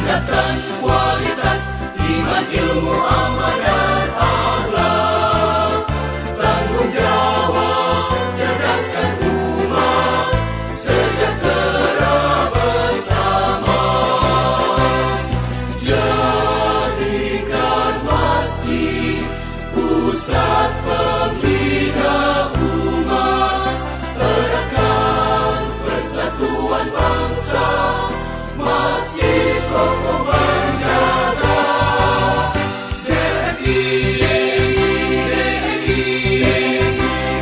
tingkatkan kualitas iman, ilmu, amal dan akhlak. Tanggung jawab, cerdaskan umat, sejahtera bersama. Jadikan masjid pusat pembina umat, eratkan persatuan bangsa. Masjid kokoh menjaga DNI,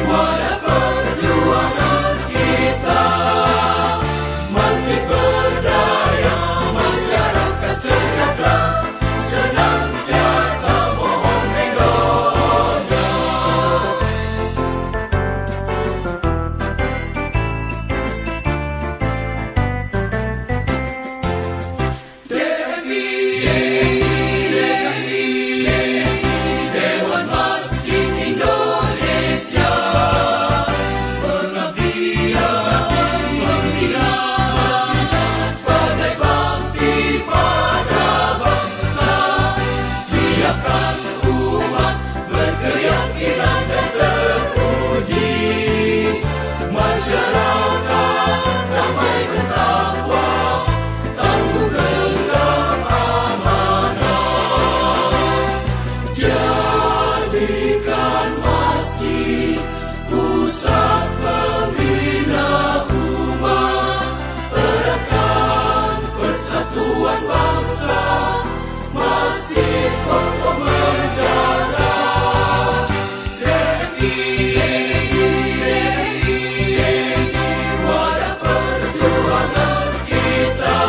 wadah perjuangan kita. Masjid berdaya, masyarakat sejahtera, senantiasa mohon ridhonya. Dewan Masjid Indonesia, pengabdian membina sebagai bakti pada bangsa. Siapkan umat berkeyakinan dan teruji, masyarakat damai bertakwa, tangguh genggam amanah. Jadikan masjid pusat pembina umat, eratkan persatuan bangsa. Masjid kokoh menjaga DNI, wadah perjuangan kita.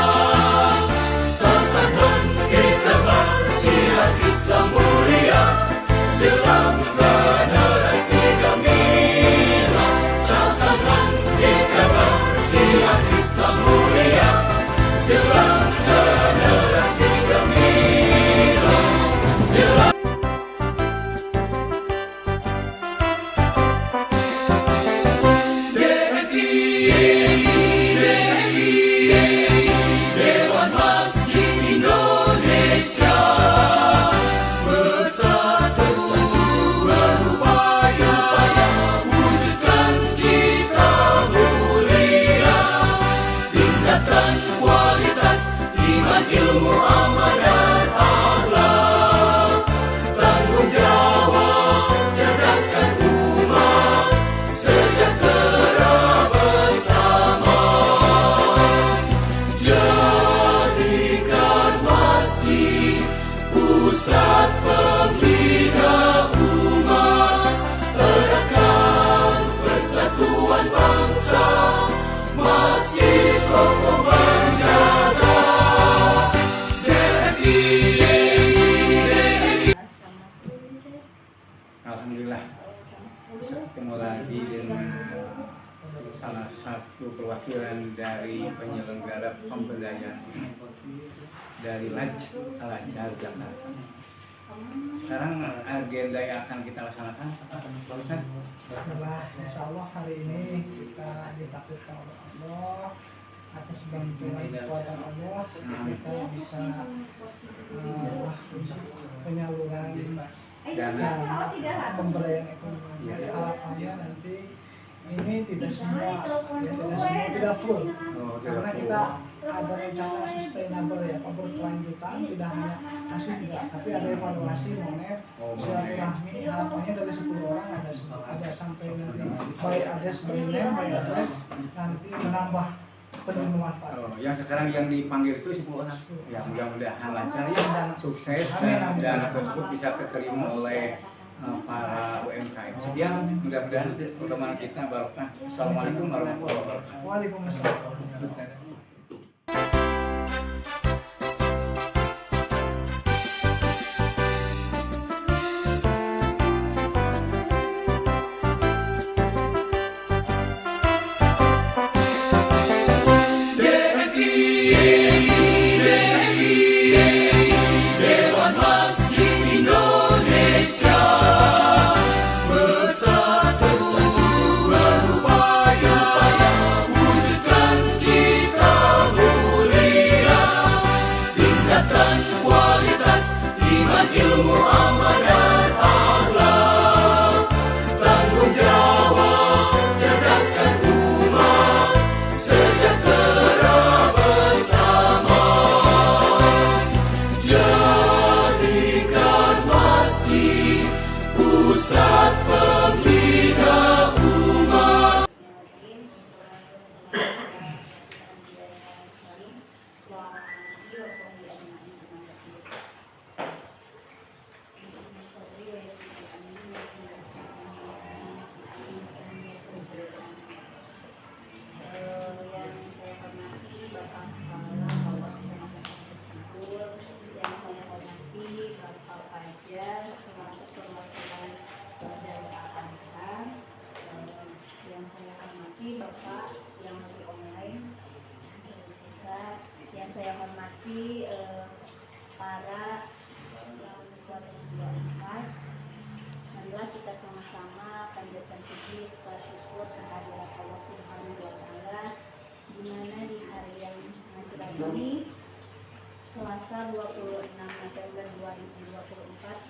Takkan henti tebar siar Islam mulia, jelang generasi gemilang. Takkan henti tebar siar Islam mulia, jelang generasi gemilang. Jelang DNI, Dewan Masjid Indonesia, bersatu berupaya wujudkan cita mulia. Tingkatkan kualitas iman, ilmu, amal dan akhlak. Tanggung jawab, cerdaskan umat, sejahtera bersama. Jadikan masjid pusat pembina umat, eratkan persatuan bangsa. Masjid kokoh menjaga DNI. Alhamdulillah bisa ketemu lagi dengan salah satu perwakilan dari penyelenggara pemberdayaan dari Laj Al-Azhar Jakarta. Sekarang agenda yang akan kita laksanakan Pak Ustaz? Insya Allah hari ini kita ditakdirkan oleh Allah, atas bantuan kekuatan Allah kita bisa penyaluran Dana. pemberdayaan ekonomi. Jadi harapannya nanti ini tidak semua tidak full, karena kita ada rencana sustainable ya, berkelanjutan, tidak hanya masih tidak, tapi ada evaluasi monet, silaturahmi. Harapannya dari 10 orang ada sampai nanti by address by name, by address, nanti menambah penerima manfaat. Yang sekarang yang dipanggil itu 10 orang. Ya mudah-mudahan lancar ya, sukses dan dana tersebut bisa diterima oleh para UMKM. Sekian, mudah-mudahan pertemuan kita barokah. Assalamualaikum warahmatullahi wabarakatuh. Waalaikumsalam. Bersatu berupaya wujudkan cita pusat pembina umat. Yang saya hormati para ketua panitia umat, marilah kita sama-sama panjatkan puji serta syukur kehadirat Allah Subhanahu wa Ta'ala, di mana di hari yang cerah ini, Selasa 26 November 2024,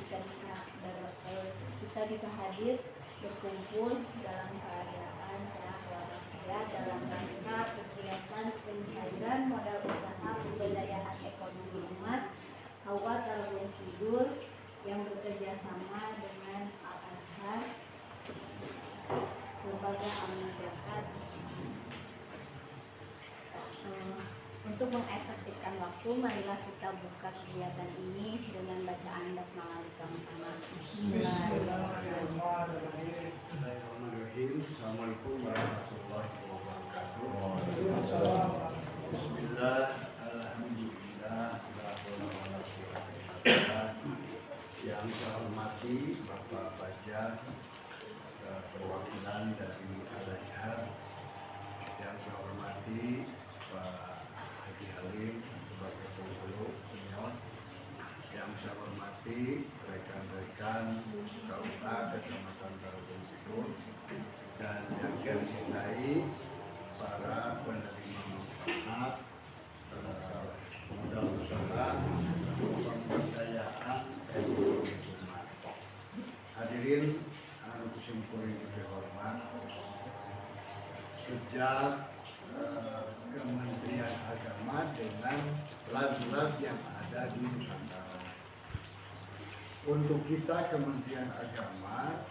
kita bisa hadir berkumpul dalam keadaan sehat walafiat dalam rangka kegiatan pencairan modal usaha pemberdayaan ekonomi umat Hawa Tarwiyah Tidur yang bekerja sama dengan Al-Azhar, Lembaga Amanah Zakat. Untuk mengefektifkan waktu, marilah kita buka kegiatan ini dengan bacaan basmalah bersama-sama. Bismillahirrahmanirrahim. Assalamualaikum warahmatullahi wabarakatuh. Bismillah, alhamdulillah, la haula wala quwwata illa billah. Yang saya hormati Bapak Fajar, perwakilan dari Al-Azhar. Yang saya hormati Pak Haji Halim sebagai penghulu senior. Yang saya hormati rekan-rekan KUA Kecamatan Tarogong Kidul, dan yang saya cintai para penerima manfaat modal usaha pemberdayaan ekonomi umat. Hadirin anu kusimkuring hormat, sejak Kementerian Agama dengan lag-lag yang ada di Nusantara. Untuk kita Kementerian Agama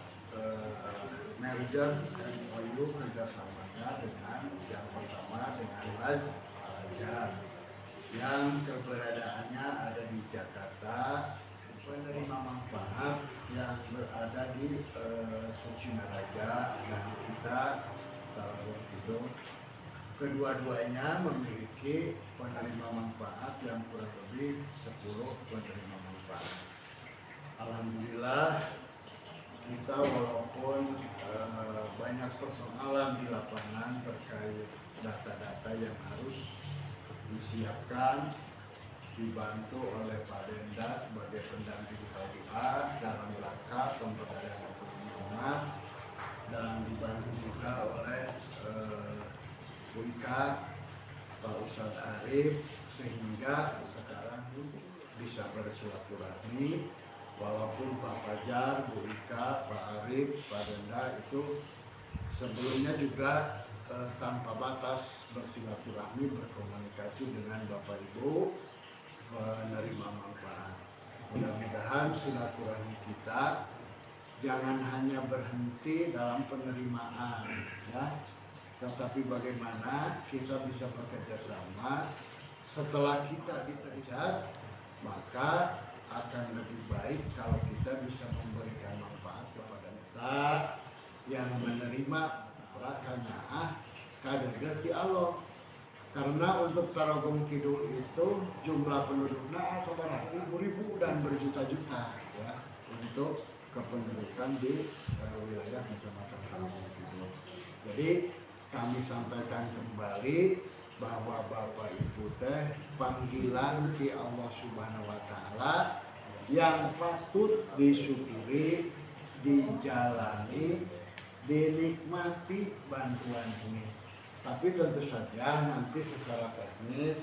merger MOU kerjasamanya dengan yang pertama dengan Al-Azhar yang keberadaannya ada di Jakarta, penerima manfaat yang berada di Sucinaraja dan kita Tarogong Kidul. Kedua-duanya memiliki penerima manfaat yang kurang lebih 10 penerima manfaat. Alhamdulillah, kita walaupun banyak persoalan di lapangan terkait data-data yang harus disiapkan, dibantu oleh Pak Denda sebagai pendamping KUA dalam rangka pemberdayaan ekonomi umat, dan dibantu juga oleh UIK, Pak Ustadz Arif, sehingga sekarang bisa bersilaturahmi. Walaupun Pak Fajar, Bu Ika, Pak Arif, Pak Denda itu sebelumnya juga tanpa batas bersilaturahmi, berkomunikasi dengan Bapak Ibu menerima manfaat. Mudah-mudahan silaturahmi kita jangan hanya berhenti dalam penerimaan, ya, tetapi bagaimana kita bisa bekerja sama. Setelah kita diterima, maka akan lebih baik kalau kita bisa memberikan manfaat kepada kita yang menerima prakanya kader Gusti Allah. Karena untuk Tarogong Kidul itu jumlah penduduknya sebanyak ribu dan berjuta-juta, ya, untuk kependudukan di wilayah Kecamatan Tarogong Kidul. Jadi kami sampaikan kembali bahwa Bapak Ibu teh panggilan ki Allah Subhanahu wa Ta'ala yang patut disyukuri, dijalani, dinikmati bantuan ini. Tapi tentu saja nanti secara teknis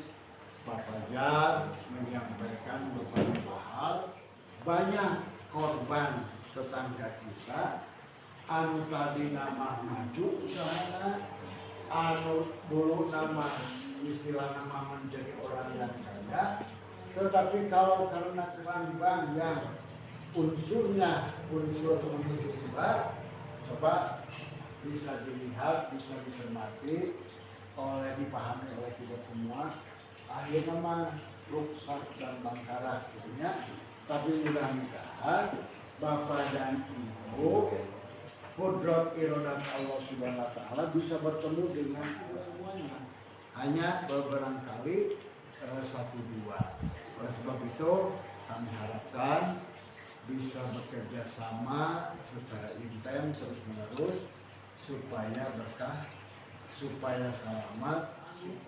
Pak Fajar menyampaikan beberapa hal. Banyak korban tetangga kita anu tadi nama maju usahanya, anu dulu nama istilah nama menjadi orang yang kaya, tetapi kalau karena kesambang yang unsurnya, unsur menuju kiblat, coba bisa dilihat, bisa dicermati oleh dipahami oleh kita semua. Akhirnya mah rukhsat dan bangkarat gitu-nya. Tapi mudah-mudahan Bapak dan Ibu qudrat iradat Allah Subhanahu wa taala bisa bertemu dengan kita semuanya. Hanya beberapa kali satu dua. Oleh sebab itu kami harapkan bisa bekerja sama secara intens terus menerus supaya berkah, supaya selamat,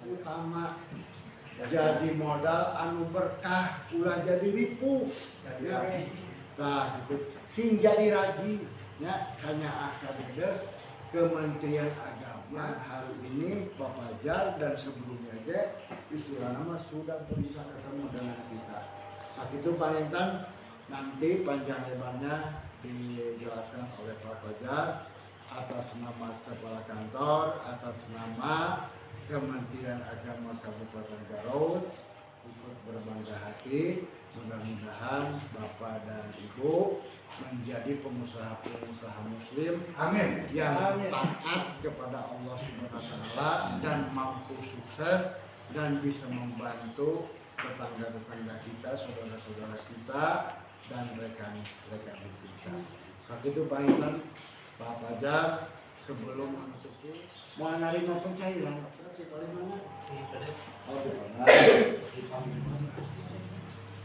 utama jadi modal anu berkah ulah jadi ripuh ya. Nah gitu sing jadi raji ya hanya akan ada Kementerian Agama hari ini Pak Fajar dan sebelumnya aja istilah nama sudah bisa ketemu dengan kita. Saat itu Pak Intan nanti panjang lebarnya dijelaskan oleh Pak Fajar atas nama Kepala Kantor, atas nama Kementerian Agama Kabupaten Garut ikut berbangga hati. Mudah-mudahan Bapak dan Ibu menjadi pengusaha-pengusaha Muslim, amin, yang taat kepada Allah Subhanahu wa taala dan mampu sukses dan bisa membantu tetangga-tetangga kita, saudara-saudara kita dan rekan-rekan kita. Saat itu Pak Intan, Pak Fajar, sebelum menutup mau nerima pencairan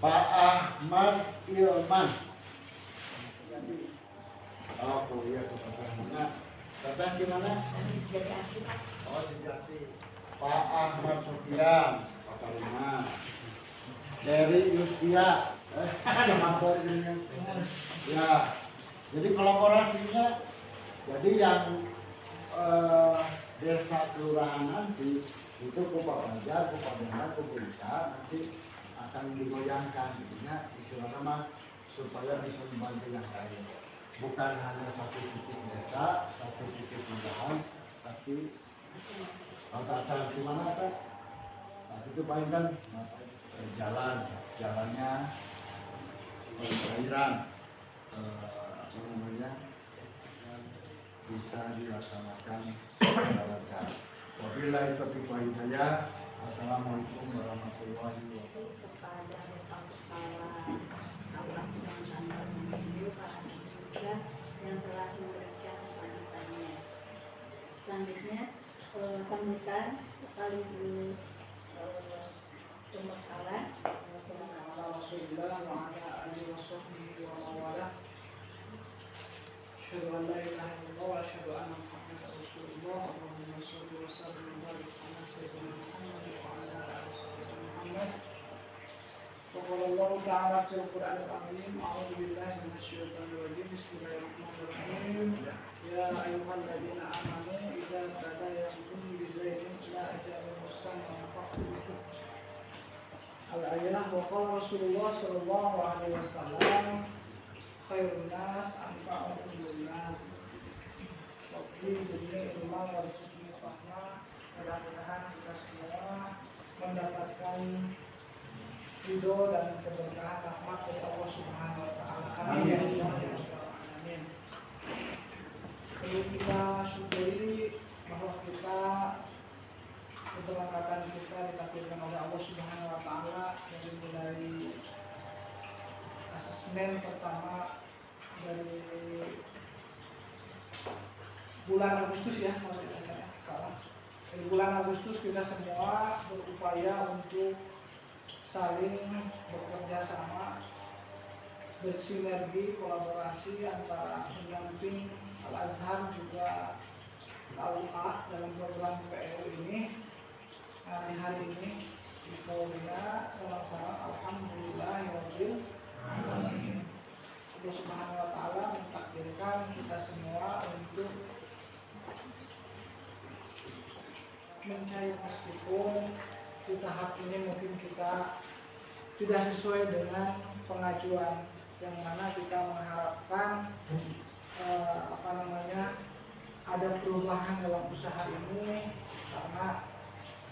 Pak Ahmad Ilman. Oh iya tuh Pak. Datang gimana? Oh Sejati. Pak Ahmad Sofian, Pak Kalima. Dari Yustia. Ada lapor ini. Ya. Jadi kolaborasinya jadi yang desa kelurahan nanti itu Pak Fajar, Pak Benar, Pak Berita nanti akan digoyangkan intinya istilah nama supaya bisa membantu yang lain. Bukan hanya satu titik desa, satu titik kelurahan, tapi acara di mana kan? Nah, itu Pak Intan jalannya pencairan apa namanya bisa dilaksanakan secara lancar. Wabillahi taufiq wal hidayah. Assalamualaikum warahmatullahi wabarakatuh. Kepada Bapak Kepala Allah yang telah memberikan sambutannya. Selanjutnya sambutan sekaligus pembekalan Rasulullah wa ala alihi wa sahbihi wa mawalah. Asyhadu an la ilaha illallah wa asyhadu anna Muhammadar Rasulullah. Allahumma shalli wa sallim wa barik ala sayyidina Muhammad wa ala ali sayyidina Muhammad. Wa qala Allah ta'ala fil Qur'anil azim, a'udzu billahi minasy syaithanir rajim. Bismillahirrahmanirrahim. Ya ayyuhalladzina amanu idza tadayantum bidainin ila ajalin musamman faqtuhu. Al-ayat wa qala Rasulullah sallallahu alaihi wasallam khairun nas anfa'uhum lin-nas. Wabli zidni ilman warzuqni fahma. Mudah-mudahan kita semua mendapatkan ridho dan keberkahan rahmat dari Allah Subhanahu wa taala. Amin. Amin. Perlu kita syukuri bahwa kita keberangkatan kita ditakdirkan oleh Allah Subhanahu wa taala dari mulai asesmen pertama dari bulan Agustus ya, kalau tidak salah. Dari bulan Agustus kita semua berupaya untuk saling bekerja sama, bersinergi, kolaborasi antara pendamping Al-Azhar juga KUA dalam program PLU ini. Hari ini di Polda sama-sama alhamdulillahirabbil alamin. Allah Subhanahu wa taala mentakdirkan kita semua untuk mencari, meskipun di tahap ini mungkin kita tidak sesuai dengan pengajuan yang mana kita mengharapkan ada perubahan dalam usaha ini, karena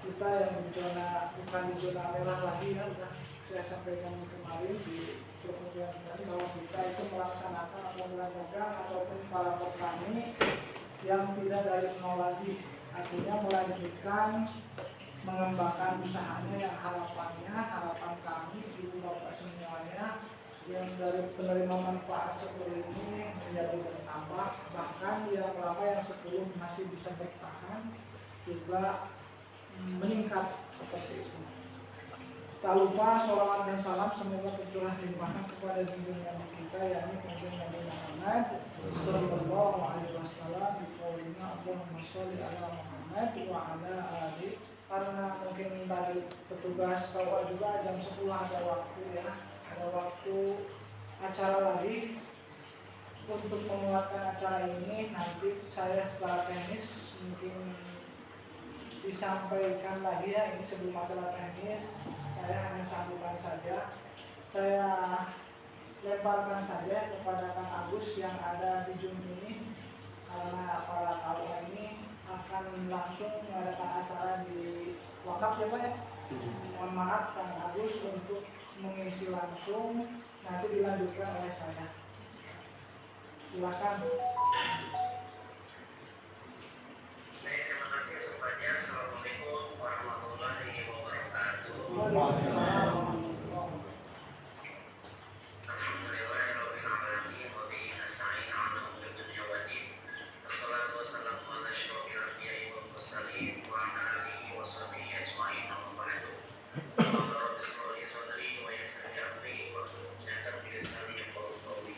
kita yang di zona bukan di zona merah lagi ya, udah saya sampaikan kemarin di pertemuan tadi bahwa kita itu melaksanakan program dagang ataupun para petani yang tidak dari nol lagi, artinya melanjutkan mengembangkan usahanya yang harapan kami ibu bapak semuanya yang dari penerima manfaat seperti ini menjadi bertambah, bahkan yang lama yang sebelum masih bisa bertahan juga meningkat seperti itu. Tak lupa sholawat dan salam semoga tercurah limpahan kepada junjungan Nabi kita yakni Kanjeng Nabi Muhammad sallallahu alaihi wasallam di qaulina Allahumma sholli ala Muhammad wa ala ali. Karena mungkin dari petugas tahu juga jam 10 ada waktu ya, ada waktu acara lagi untuk menguatkan acara ini. Nanti saya secara teknis mungkin disampaikan lagi ya, ini sebelum acara teknis saya hanya sambungkan saja, saya lemparkan saja kepada Kang Agus yang ada di Zoom ini, karena para KUA ini akan langsung mengadakan acara di wakaf ya Pak ya. Mohon maaf Kang Agus untuk mengisi langsung, nanti dilanjutkan oleh saya. Silakan. Terima kasih semuanya. Assalamualaikum warahmatullahi wabarakatuh. Alhamdulillahirabbil alamin wa bihi nasta'in 'ala umuri dunya waddin. Wassalatu wassalamu 'ala asyrofil anbiya'i wal mursalin wa 'ala alihi wa sahbihi ajma'in. Amma ba'du. Allahumma shalli 'ala sadri wa yassir li amri wa hlul 'uqdatam min lisani yafqahu qawli.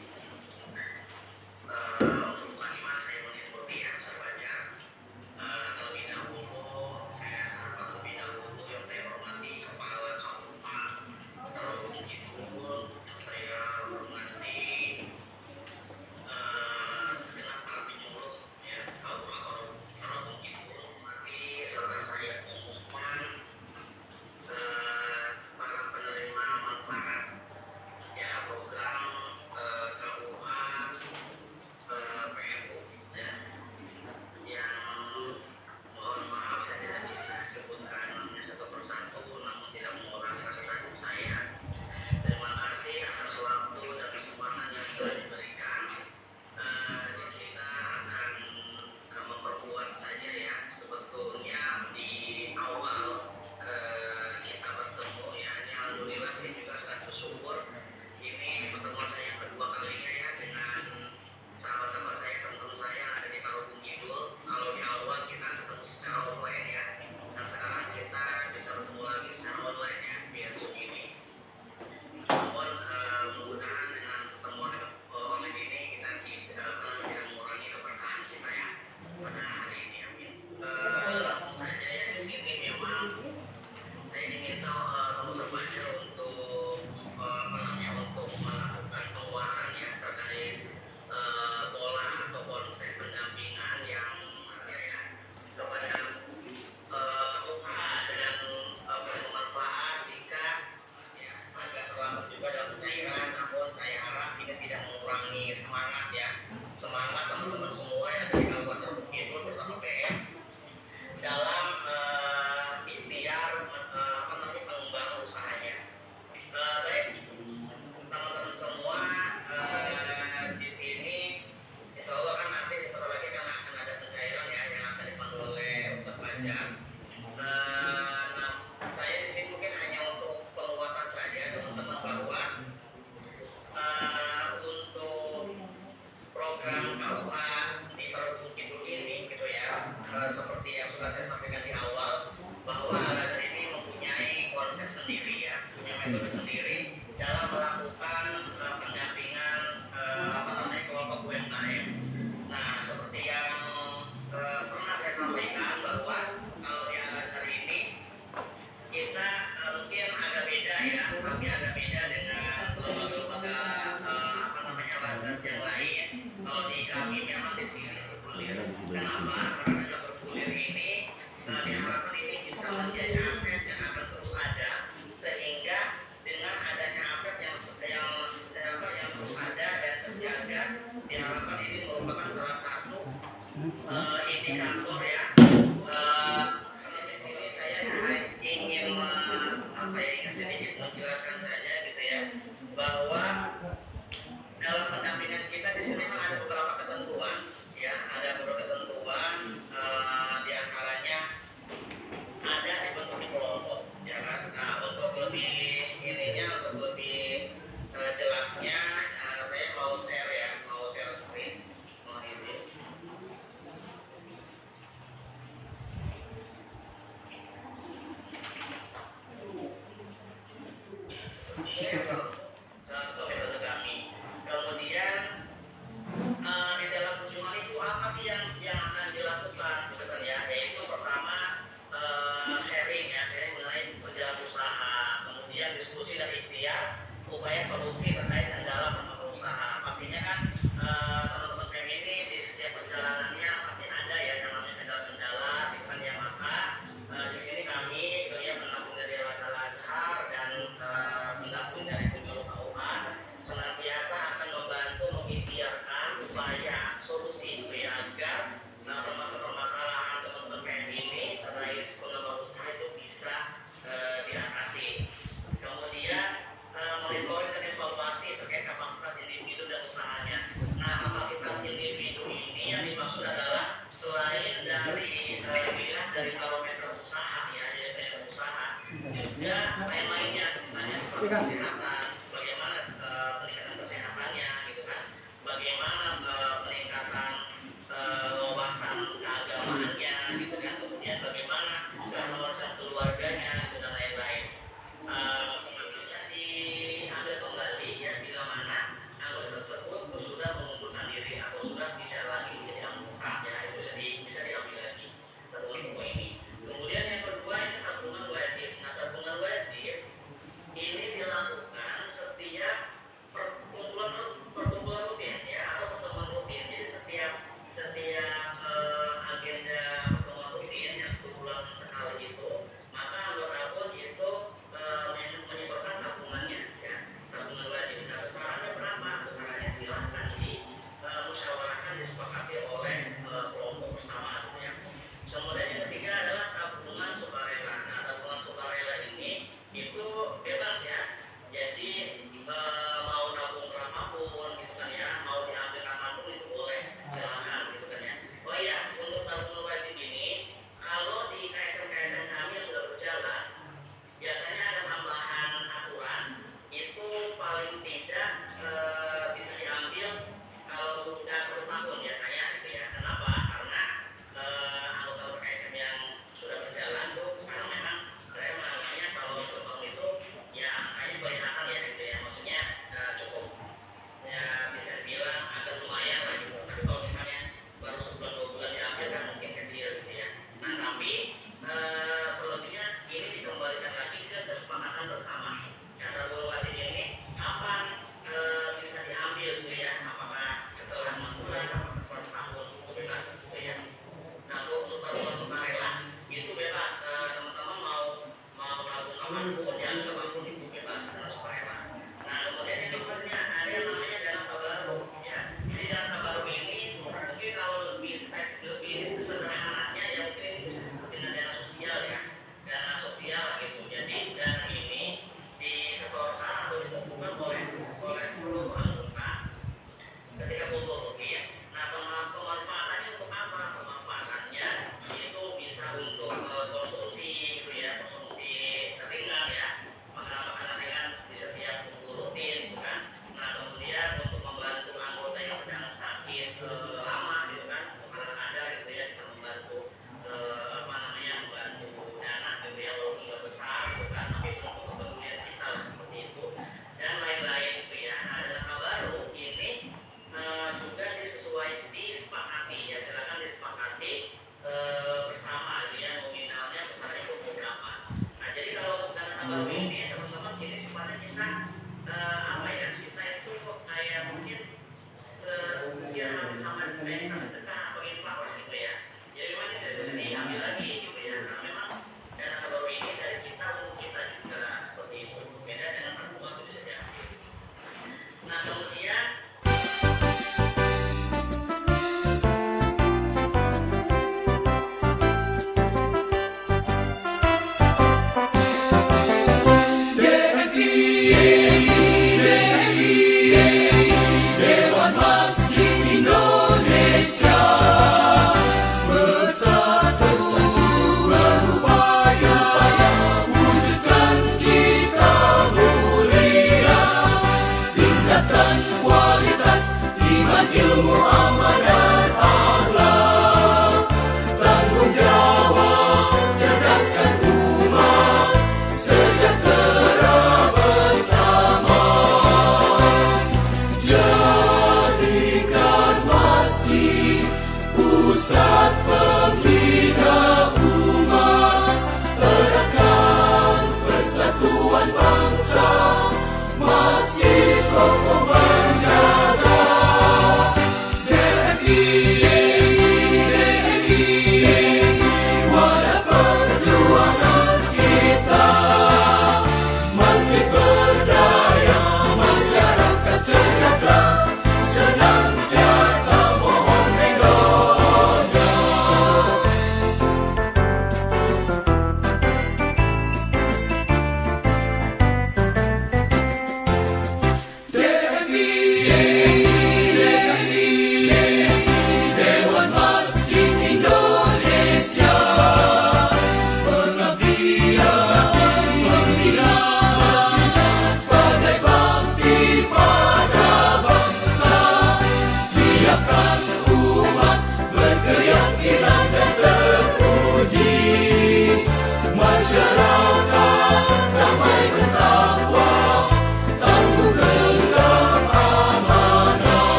Untuk kalimat saya mengikuti yang saya baca. Terlebih dahulu saya sapa terlebih dahulu yang saya hormati Kepala KUA Tarogong Kidul, saya hormati segenap para penyuluh ya KUA Tarogong Kidul, hormati serta saya umumkan para penerima manfaat ya program KUA PMU ya, yang mohon maaf saya tidak bisa sebutkan namanya satu persatu, namun tidak mengurangi rasa takjub saya. Terima kasih atas waktu dan kesempatan yang telah diberikan. Di sini akan memperkuat saja ya, sebetulnya di awal kita bertemu ya, ini alhamdulillah saya juga sangat bersyukur. Ini pertemuan saya yang kedua kalinya ya dengan sahabat-sahabat saya, teman-teman saya yang ada di Tarogong Kidul. Kalau di awal kita ketemu secara offline ya, dan sekarang kita bisa bertemu lagi secara online ya, via Zoom ini. Namun mudah-mudahan dengan pertemuan online ini kita tidak mengurangi keberkahan kita ya pada hari ini, amin. Langsung saja ya, di sini memang saya diminta sama Surabaya untuk untuk melakukan pengeluaran ya terkait pola atau konsep pendampingan yang saya ya kepada KUA dan bermanfaat jika ya agak terlambat juga dalam pencairan. Namun saya harap ini tidak mengurangi semangat ya, semangat teman-teman semua yang dari KUA Tarogong Kidul terutama PM dalam ikhtiar pengembangan usahanya. Baik teman-teman semua, di sini insya Allah kan nanti sebentar lagi kan akan ada pencairan ya yang akan dipandu oleh Ustadz Fajar. Nah, saya di sini mungkin hanya untuk penguatan saja teman-teman bahwa untuk program KUA di Tarogong Kidul ini gitu ya, seperti yang sudah saya sampaikan di awal bahwa Al-Azhar ini mempunyai konsep sendiri ya, punya metode sendiri dalam melakukan pendampingan kelompok UMKM. Nah, seperti yang pernah saya sampaikan bahwa kalau di Al-Azhar ini kita mungkin agak beda ya, tapi agak beda dengan lembaga-lembaga Al-Azhar yang lain. Kalau di kami memang di sini bergulir. Kenapa? Karena dengan bergulir ini diharapkan ini bisa menjadi aset yang akan terus ada, sehingga dengan adanya aset yang terus ada dan terjaga, diharapkan ini merupakan salah satu indikator ya. Karena di sini saya ingin sedikit menjelaskan Ini salah satu metode kami. Kemudian di dalam kunjungan itu apa sih yang akan dilakukan gitu kan ya, yaitu pertama sharing mengenai perjalanan usaha, kemudian diskusi dan ikhtiar upaya solusi terkait kendala permasalahan usaha. Pastinya kan teman-teman PM ini di setiap perjalanannya pasti ada ya yang namanya kendala-kendala gitu kan ya, maka di sini kami ya menampung dari Al Azhar dan menampung dari Kunjung KUA senantiasa akan membantu mengikhtiarkan upaya solusi ya, agar permasalahan teman-teman PM ini terkait pengembangan usaha itu bisa diatasi. Kemudian monitoring dan evaluasi terkait kapasitas individu dan usahanya. Nah, kapasitas individu ini yang dimaksud adalah selain dari dilihat dari barometer usaha ya, dari barometer usaha, juga lain-lainnya, misalnya seperti kesehatan,